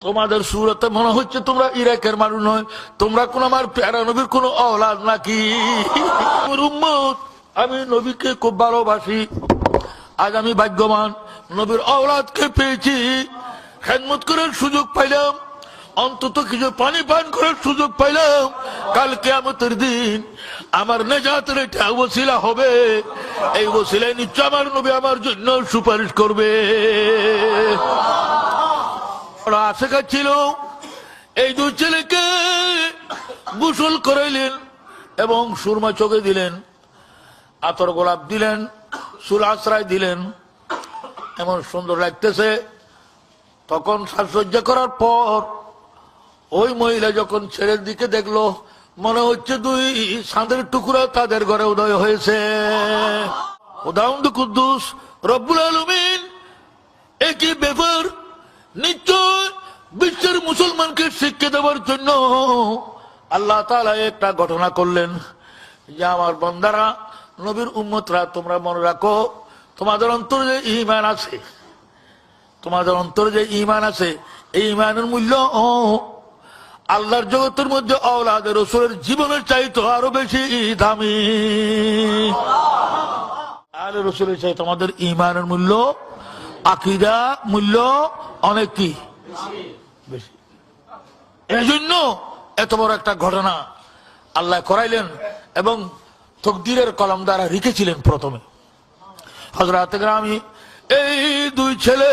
তোমাদের সুরতে মনে হচ্ছে তোমরা ইরাকের মানুষ নয়, তোমরা কোন আমার প্যারা নবীর কোন অওলাদ নাকি? উম্মত, আমি নবীকে খুব ভালোবাসি। আজ আমি ভাগ্যবান, নবীর অওলাদকে পেয়েছি। খেদমত করার সুযোগ পাইলাম, অন্তত কিছু পানি পান করার সুযোগ পাইলাম। কাল কিয়ামতের দিন আমার নেজাতের এটা ওসিলা হবে। এই ওসিলায় নিশ্চয় আমার নবী আমার জন্য সুপারিশ করবে। আশা ছিল এই দুই ছেলেকে গোসল করাইলেন এবং সুরমা চোখে দিলেন, আতর গোলাপ দিলেন, চুল আশ্রয় দিলেন, এমন সুন্দর লাগতেছে। তখন সাজসজ্জা করার পর ওই মহিলা যখন ছেলের দিকে দেখলো, মনে হচ্ছে দুই চাঁদের টুকরা তাদের ঘরে উদয় হয়েছে। খোদাউন্দ কুদ্দুস রব্বুল আলামিন একই ব্যাপার নিশ্চয় বিশ্বের মুসলমানকে শিক্ষা দেওয়ার জন্য আল্লাহ তাআলা একটা ঘটনা করলেন যে, আমার বান্দারা, নবীর উম্মতরা, তোমরা মনে রাখো, তোমাদের অন্তরে যে ঈমান আছে, তোমাদের অন্তরে যে ঈমান আছে, এই ঈমানের মূল্য আল্লাহর জগতের মধ্যে আওলাদের রাসূলের জীবনের চাইতে আরো বেশি দামি। আলে রাসূলের চাইতে তোমাদের ঈমানের মূল্য, আকীদা মূল্য অনেক কি বেশি। এই জন্য এত বড় একটা ঘটনা আল্লাহ করাইলেন এবং তকদিরের কলম দ্বারা লিখেছিলেন। প্রথমে হযরত গ্রামী এই দুই ছেলে,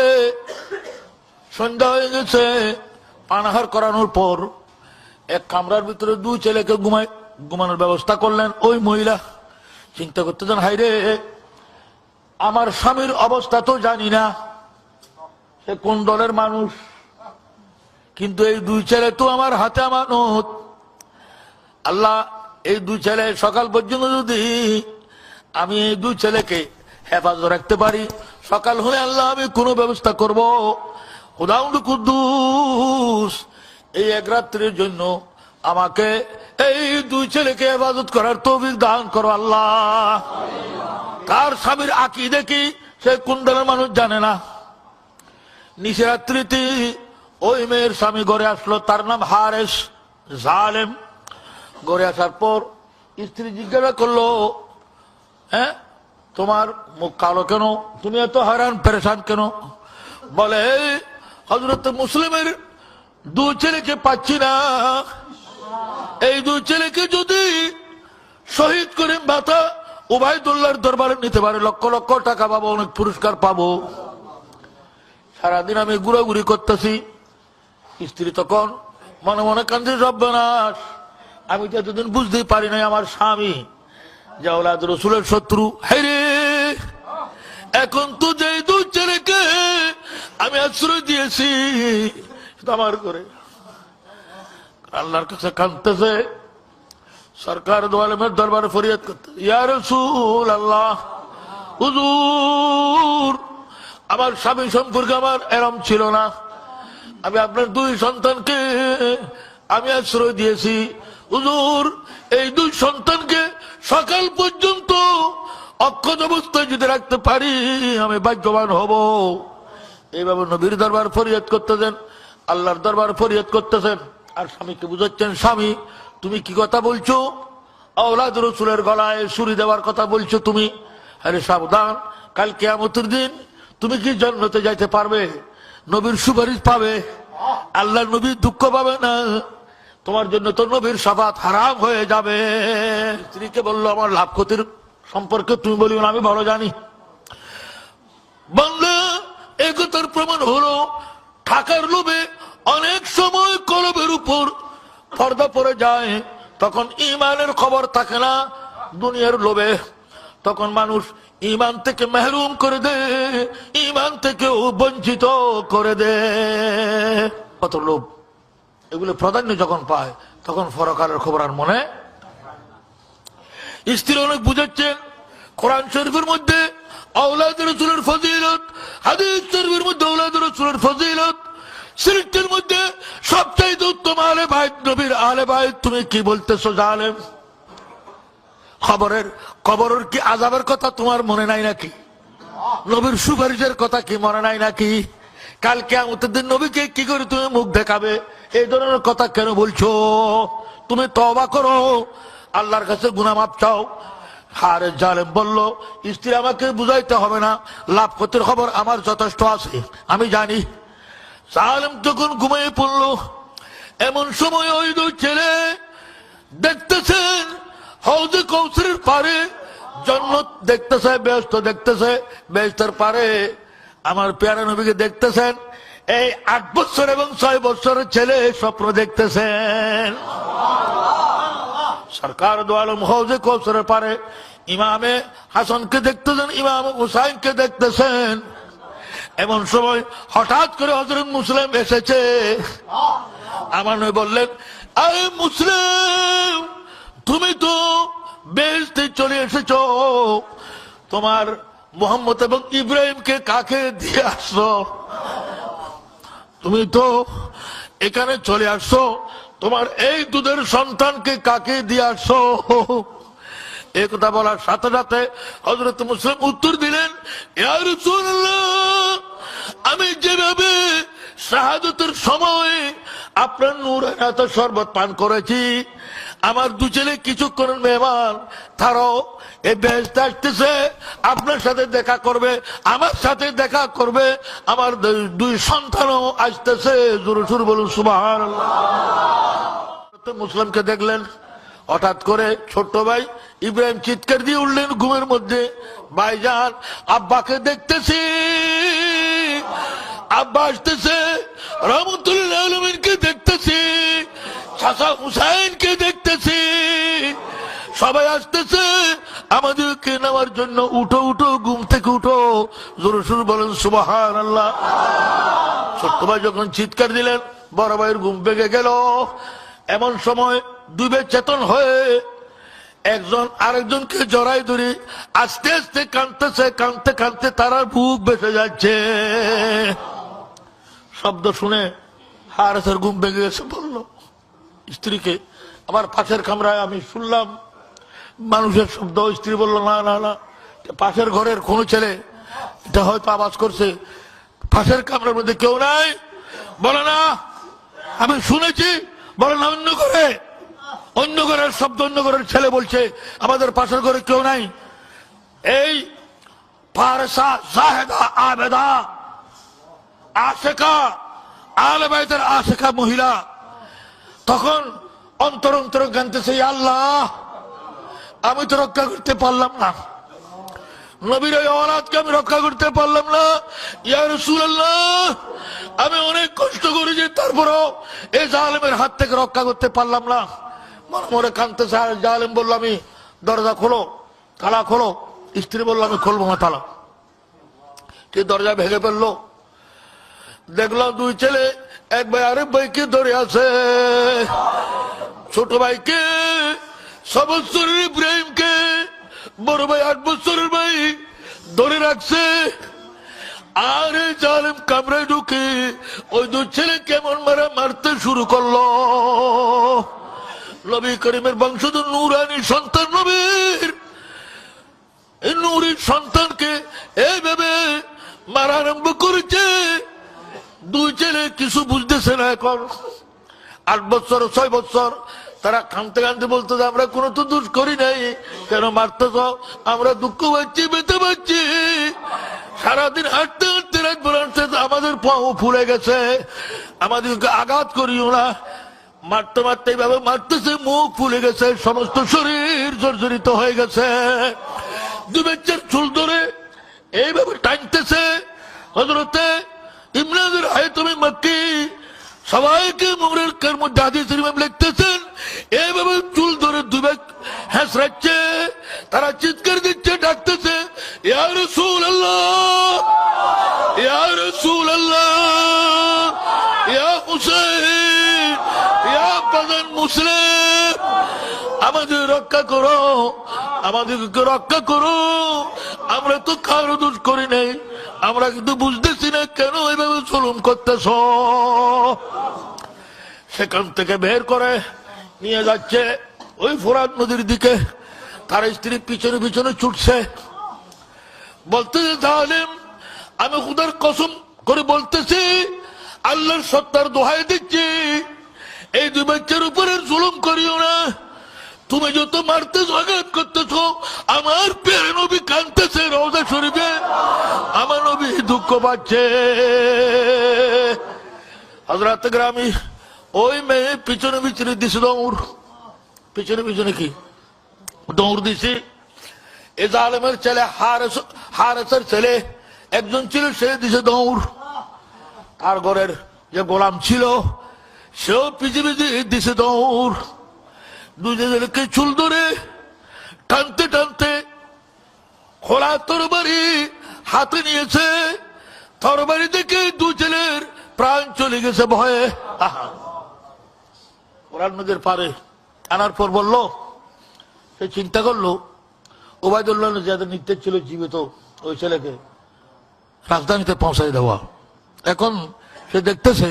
সন্ধ্যা হয়ে গেছে, পানাহার করানোর পর এক কামরার ভিতরে দুই ছেলেকে ঘুমানোর ব্যবস্থা করলেন। ওই মহিলা চিন্তা করতেছেন, হাইরে, আমার স্বামীর অবস্থা তো জানি না, সে কোন দলের মানুষ, কিন্তু এই দুই ছেলে তো আমার হাতে আমানত। আল্লাহ, এই দুই ছেলে সকাল পর্যন্ত যদি আমি এই দুই ছেলেকে হেফাজত রাখতে পারি, সকাল হলে আল্লাহ আমি কোনো ব্যবস্থা করব। খোদাউন্দ কুদ্দুস এই এক রাত্রির জন্য আমাকে এই দুই ছেলেকে হেফাজত করার তৌফিক দান করো আল্লাহ। কার স্বামীর আকীদা কি, সে কোন দলের মানুষ জানে না। নিশরাত্রিতে ওই মেয়ের স্বামী ঘরে আসলো, তার নাম হারেস জালেম। ঘরে আসার পর স্ত্রী জিজ্ঞাসা করলো, হ্যাঁ, তোমার মুখ কালো কেন, তুমি এত হয়রান পেরেশান কেন? বলে, হযরত মুসলিমের দুই ছেলেকে পাচ্ছি না, এই দুই ছেলেকে যদি শহীদ করে মাতা উবাইদুল্লাহর দরবারে নিতে পারে, লক্ষ লক্ষ টাকা পাবো, অনেক পুরস্কার পাবো। সারাদিন আমি ঘুরাঘুরি করতেছি। স্ত্রী তখন মনে মনে কান্দে, রব্বানাস, আমি তো এতদিন বুঝতেই পারি নাই আমার স্বামী যে আওলাদ রাসূলের শত্রু। হায়রে, এখন তো যে দুই ছেলেকে আমি আশ্রয় দিয়েছি আমার করে, আল্লাহর কাছে কাঁদতেছে, সরকার দো আলমের দরবারে ফরিয়াদ করতে, ইয়া রাসূলুল্লাহ, হুজুর, আমার স্বামী সম্পর্কে আমার এরম ছিল না, আমি আপনার দুই সন্তানকে আমি আশ্রয় দিয়েছি। হুজুর, এই দুই সন্তানকে সকাল পর্যন্ত অক্ষত অবস্থায় যদি রাখতে পারি আমি ভাগ্যবান হব। এইভাবে নবীর দরবার ফরিয়াদ করতেছেন, আল্লাহর দরবার ফরিয়াদ করতেছেন, আর স্বামীকে বুঝাচ্ছেন, স্বামী, তুমি কি কথা বলছো? আওলাদ রাসূলের গলায় ছুরি দেওয়ার কথা বলছো তুমি? আরে সাবধান, কাল কিয়ামতের দিন তুমি কি জান্নাতে যাইতে পারবে? নবীর সুপারিশ পাবে, আল্লাহর নবী দুঃখ পাবে না, তোমার জন্য তো নবীর শাফাত হারাম হয়ে যাবে। স্ত্রীকে বললো, আমার লাভ ক্ষতির সম্পর্কে তুমি বলিও না, আমি ভালো জানি। বাংলা একতার প্রমাণ হলো, টাকার লোভে অনেক সময় কলবের উপর পর্দা পড়ে যায়, তখন ঈমানের খবর থাকে না। দুনিয়ার লোভে তখন মানুষ ঈমান থেকে মাহরুম করে দে, ঈমান থেকেও বঞ্চিত করে দে। কত লোভ, এগুলো প্রাধান্য যখন পায় তখন পরকালের খবর আর মনে। স্ত্রী অনেক বুঝাচ্ছেন, কোরআন শরীফের মধ্যে আওলাদ রাসূলের ফজিলত, হাদিস শরীফের মধ্যে আওলাদ রাসূলের ফজিলত, সৃষ্টির মধ্যে সবচাইতে উত্তম আলে বাইত নবীর আলে বাইত। তুমি কি বলতেছো জালেম? কবরের কি আযাবের কথা তোমার মনে নাই নাকি? নবীর সুপারিশের কথা কি মনে নাই নাকি? কাল কিয়ামতের দিন নবীকে কি করে তুমি মুখ দেখাবে? এই ধরনের কথা কেন বলছো? তুমি তওবা করো, আল্লাহর কাছে গুনাহ মাফ চাও। হারে জালেম বলল, স্ত্রী আমাকে বুঝাইতে হবে না, লাভ ক্ষতির খবর আমার যথেষ্ট আছে, আমি জানি। জালেম যখন ঘুমিয়ে পড়ল, এমন সময় ওই দুই ছেলে দেখতেছেন হাউজে কৌসরের পারে জান্নাত দেখতেছে, বেহেশত দেখতেছে, বেহেশতের পারে আমার পেয়ারা নবীকে দেখতেছেন। এই 8 বছর এবং 6 বছরের ছেলে স্বপ্ন দেখতেছেন। সরকার দো আলম হাউজে কৌসরের পারে ইমামে হাসানকে দেখতেছেন, ইমাম হুসাইনকে দেখতেছেন। এমন সময় হঠাৎ করে হযরত মুসলিম এসেছে। আমার নবী বললেন, আরে মুসলিম, তুমি তো বেহেশতে চলে এসেছো, তোমার মুহাম্মদ এবং ইব্রাহিমকে কাকে দিয়ে আসছো? তুমি তো এখানে চলে আসছো, তোমার এই দুধের সন্তানকে কাকে দিয়ে আসছো? এই কথা বলার সাথে সাথে হযরত মুসলিম উত্তর দিলেন, ইয়া রাসূলুল্লাহ, আমি যেভাবে শাহাদাতের সময় আপনার নূরানি শরবত পান করেছি, আমার দু ছেলে কিছুক্ষণের মেহমান, তারাও এই বেহেশতে আসতেছে, আপনার সাথে দেখা করবে, আমার সাথে দেখা করবে, আমার দুই সন্তানও আসতেছে। জোরে জোরে বলুন সুবহানাল্লাহ। মুসলিমকে দেখলেন, হঠাৎ করে ছোট্ট ভাই ইব্রাহিম চিৎকার দিয়ে উঠলেন ঘুমের মধ্যে, ভাইজান আব্বাকে দেখতেছি, আব্বা আসতেছে, রহমতুল্লাহ আলামিনকে দেখতেছি, চাচা হুসাইনকে দেখতেছি, সবাই আসতেছে আমাদেরকে নেওয়ার জন্য। উঠো উঠো, ঘুম থেকে উঠো, জোরে জোরে বলেন সুবহানাল্লাহ। ছোট্ট ভাই যখন চিৎকার দিলেন, বড় ভাইয়ের ঘুম ভেঙে গেল। এমন সময় দুবে চেতন হয়ে একজন আরেকজনকে জড়াই ধরে আস্তে আস্তে কাঁদতেছে, কাঁদতে কাঁদতে তার বুক বেসে যাচ্ছে। শব্দ শুনে হারেসের ঘুম ভেঙে গেছে, বলল স্ত্রীকে, আমার পাশের কামরায় আমি শুনলাম মানুষের শব্দ। স্ত্রী বলল, না না না, পাশের ঘরের কোন ছেলে এটা হয়তো আওয়াজ করছে, পাশের কামরার মধ্যে কেউ নাই। বলে না, আমি শুনেছি। বলে না, অন্য ঘরের শব্দ, অন্য ঘরের ছেলে বলছে, আমাদের পাশের ঘরে কেউ নাই। এই ফারসা জাহেদা আবেদা আশেকা, আহলে বাইতের আশেকা মহিলা তখন অন্তর অন্তর কাঁদতেছে, আল্লাহ আমি তো রক্ষা করতে পারলাম না, নবীর ওই ওলাদকে আমি রক্ষা করতে পারলাম না, ইয়া রাসূলুল্লাহ আমি অনেক কষ্ট করেছি, তারপরও এই জালেমের হাত থেকে রক্ষা করতে পারলাম না। মনে মনে কাঁদতেছে। আর জালেম বলল, আমি দরজা খোলো, তালা খোলো। স্ত্রী বলল, আমি খুলবো না তালা। কি দরজা ভেঙে ফেললো, দেখলাম দুই ছেলে এক ভাই আরেক ভাইকে ধরে আছে। ছোট ভাইকে 6 বছরের ইব্রাহিমকে বড় ভাই 8 বছরের ভাই ধরে রাখছে। আর জালেম কামরায় ঢুকে ওই দুই ছেলে কেমন মারতে শুরু করলো। নবী করিমের বংশধর নূরানি সন্তান নবীর, এই নূরের সন্তানকে এইভাবে মারা আরম্ভ করেছে। দুই ছেলে কিছু বুঝতেছে না। এখন 8 বছর 6 বছর তারা কাঁদতে কাঁদতে বলতো, আমরা কোনো তো দোষ করি নাই, কেন মারতেছ? আমরা দুঃখ পাচ্ছি, বেঁচে পাচ্ছি, সারাদিন হাঁটতে হাঁটতে রাত বেড়াতে আমাদের পাও ফুলে গেছে, আমাদেরকে আঘাত করিও না। মারতে মারতে এইভাবে মারতেছে, মুখ ফুলে গেছে, সমস্ত শরীর জর্জরিত হয়ে গেছে। দুই বাচ্চার চুল ধরে এইভাবে টানতেছে। হযরতে ইবনে হাইতাম মক্কি সবাইকে মুরের মধ্যে হাদিস ইমাম লিখতেছেন, এইভাবে চুল ধরে দুবে হেসরাচ্ছে, তারা চিৎকার দিচ্ছে, ডাকতেছে, ইয়া রাসূলুল্লাহ, ইয়া রাসূলুল্লাহ, ইয়া হুসাইন, ইয়া বাজান মুসলিম, আমাদের রক্ষা করো, আমাদেরকে রক্ষা করো, আমরা তো কারো দোষ করি নাই, আমরা কিন্তু বুঝতেছি না কেন এইভাবে জুলুম করতেছ। সেখান থেকে বের করে নিয়ে যাচ্ছে ওই ফোরাত নদীর দিকে। তার স্ত্রী পিছনে পিছনে ছুটছে, বলতে জালেম আমি খুদার কসম করে বলতেছে, আল্লাহর সত্তার দোহাই দিচ্ছি, এই দুই বাচ্চার উপরে জুলুম করিও না। তুমি যত মারতে আঘাত করতেছ, আমার প্রিয় নবী কাঁদতেছে রওজা শরীফে, আমার নবী দুঃখ পাচ্ছে। হযরত গ্রামী ওই মেয়ে পিছনে পিছনে দিছে দৌড়, পিছনে পিছনে কি দৌড় দিছে। এ জালেমের ছেলে হারেসের ছেলে একজন ছিল, সে দিছে দৌড়। তার ঘরের যে গোলাম ছিল সেও পিছিয়ে পিছিয়ে দিছে দৌড়। দুজনকে চুল ধরে টানতে টানতে খোলা তরবারি হাতে নিয়েছে। তরবারি দেখে দু ছেলের প্রাণ চলে গেছে ভয়ে। কোরআন নদীর পারে আনার পর বলল, সে চিন্তা করলো ওবায়দুল্লাহ যাদের নির্দেশ ছিল জীবিত ওই ছেলেকে রাজধানীতে পৌঁছাই দেওয়া। এখন সে দেখতেছে,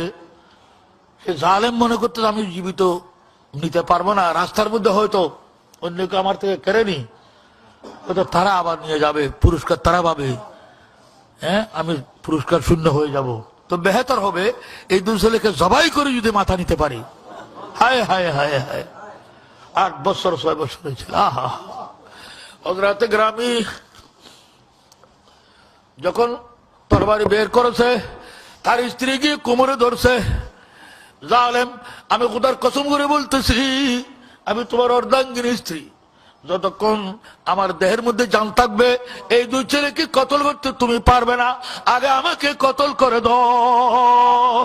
সে জালেম মনে করতে আমি জীবিত নিতে পারবো না, রাস্তার মধ্যে হয়তো অন্যকে আমার থেকে কেড়ে নি, হয়তো তারা আবার নিয়ে যাবে, পুরস্কার তারা পাবে, হ্যাঁ আমি পুরস্কার শূন্য হয়ে যাব। তো বেহতর হবে এই দুই ছেলেকে জবাই করে যদি মাথা নিতে পারি। হায় হায় হায় হায়, 8 বছর 6 বছর হয়েছিল। আহা, হযরত গ্রামী যখন তরবারি বের করেছে, তার স্ত্রী গিয়ে কোমরে ধরছে। জালেম, আমি খোদার কসম করে বলতেছি, আমি তোমার অর্ধাঙ্গিনী স্ত্রী, যতক্ষণ আমার দেহের মধ্যে জান থাকবে এই দুই ছেলেকে কতল করতে তুমি পারবে না, আগে আমাকে কতল করে দাও।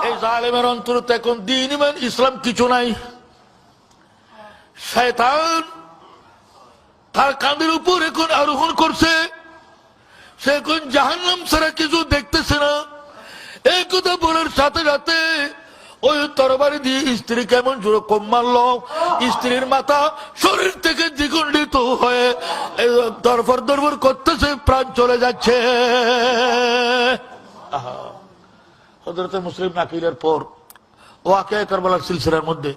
এই জালেমের অন্তরে এখন দ্বীন ইমান ইসলাম কিছু নাই। শয়তান তার কাঁধের উপর এখন আরোহণ করছে, সে এখন জাহান্নাম ছাড়া কিছু দেখতেছে না। এই কথা বলার সাথে সাথে ওই তরবারি দিয়ে স্ত্রী কেমন জোরে কম মারলো, স্ত্রীর মাথা শরীর থেকে দ্বিগুণ্ডিত হয়ে দরফর দরফর করতেছে, প্রাণ চলে যাচ্ছে। হযরত মুসলিম নাকিলের পর ওয়াকিয়া কারবালার সিলসিলার মধ্যে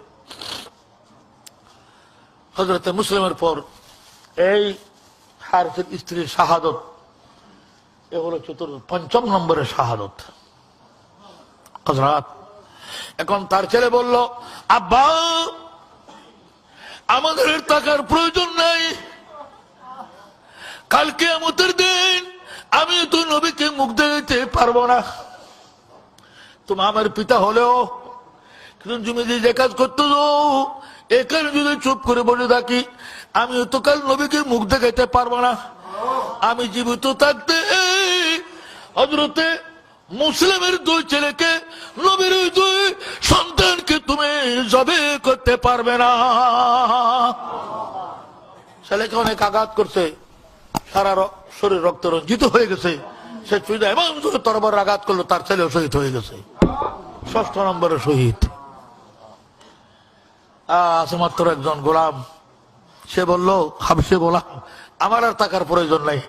হযরত মুসলিমের পর এই হারিসের স্ত্রীর শাহাদত, এ হলো 5ম নম্বরের শাহাদত। হযরত এখন তার ছেলে বলল, আব্বা আমাদের টাকার প্রয়োজন নাই, কালকে কিয়ামতের দিন আমি তো নবীকে মুখ দেখাতে পারবো না। তুমি আমার পিতা হলেও কিন্তু তুমি যে কাজ করতে এখানে যদি চুপ করে বসে থাকি, আমি তো কাল নবীকে মুখ দেখাইতে পারবো না। আমি জীবিত থাকতে হযরতে মুসলিমের দুই ছেলেকে, নবীর দুই সন্তানকে তুমি জবে করতে পারবে না। ছেলেকে অনেক আঘাত করছে, সারা শরীর রক্ত রঞ্জিত হয়ে গেছে। সে চুইদা এবং তরবার আঘাত করলো, তার ছেলেও শহীদ হয়ে গেছে। 6 নম্বরের শহীদ। আছে মাত্র একজন গোলাম, সে বলল, হাবশে গোলাম, আমার আর থাকার প্রয়োজন নাই,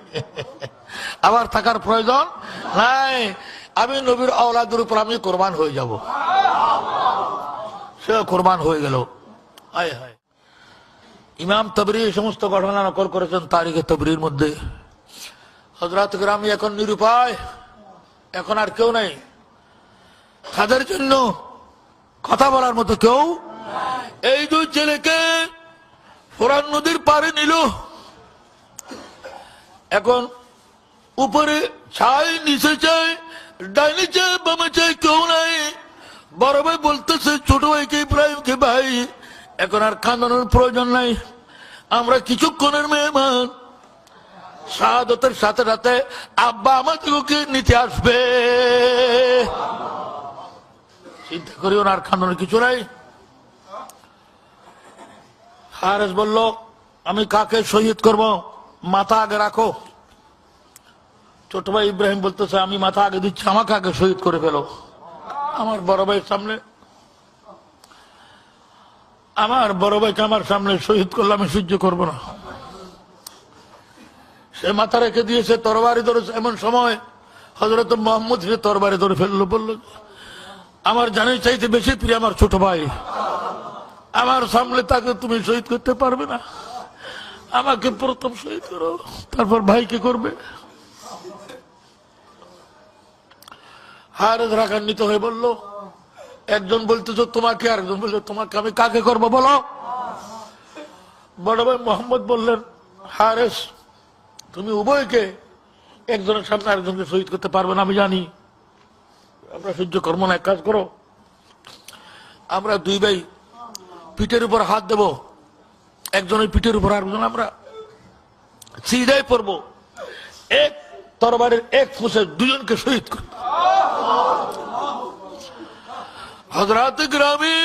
আমার থাকার প্রয়োজন নাই, আমি নবীর আওলাদের উপর আমি কোরবান হয়ে যাব। সে কোরবান হয়ে গেল। হায় হায়। ইমাম তাবরি এই সমস্ত ঘটনা নকল করেছেন তারিখে তাবরির মধ্যে। হযরত গ্রামী এখন নিরুপায়, এখন আর কেউ নাই, তাদের জন্য কথা বলার মতো কেউ। এই দুই ছেলেকে ফোরান নদীর পারে নিল। এখন উপরে ছাই, নিচে চাই, ডাইনি চাই, বামে চাই, কেউ নাই। বড় ভাই বলতেছে ছোট ভাইকে, ইব্রাহিমকে, ভাই এখন আর কাঁদানোর প্রয়োজন নাই, আমরা কিছুক্ষণের মেহমান, শাহাদতের সাথে সাথে আব্বা আমাদেরকে নিতে আসবে, চিন্তা করিও না, আর কাঁদানোর কিছু নাই। হারেস বলল, আমি কাকে শহীদ করব, মাথা আগে রাখো। ছোট ভাই ইব্রাহিম বলতেছে, আমি মাথা আগে দিচ্ছি, আমাকে আগে শহীদ করে ফেলো। আমার বড় ভাইয়ের সামনে, আমার বড় ভাইকে আমার সামনে শহীদ করলে আমি সহ্য করব না। সে মাথা রেখে দিয়েছে, তরবারি ধরেছে। এমন সময় হযরত মুহাম্মদ সে তরবারি ধরে ফেললো, বলল, আমার জানের চাইতে বেশি প্রিয় আমার ছোট ভাই, আমার সামনে তাকে তুমি শহীদ করতে পারবে না, আমাকে প্রথম শহীদ করো, তারপর ভাইকে করবে। হারেস রাগান্বিত হয়ে বলল, একজন বলতেছ তোমাকে, আরেকজন বললো তোমাকে, আমি কাকে করবো বলো? বড় ভাই মোহাম্মদ বললেন, হারেস তুমি উভয়কে একজনের সামনে আরেকজনকে শহীদ করতে পারবে না, আমি জানি, আমরা সহ্য করবো না। এক কাজ করো, আমরা দুই ভাই পিঠের উপর হাত দেব, একজনের পিঠের উপর আরেকজন আমরা সিধাই পড়বো, এক তরবারের এক ফুসে দুজনকে শহীদ করব। হযরত গ্রামী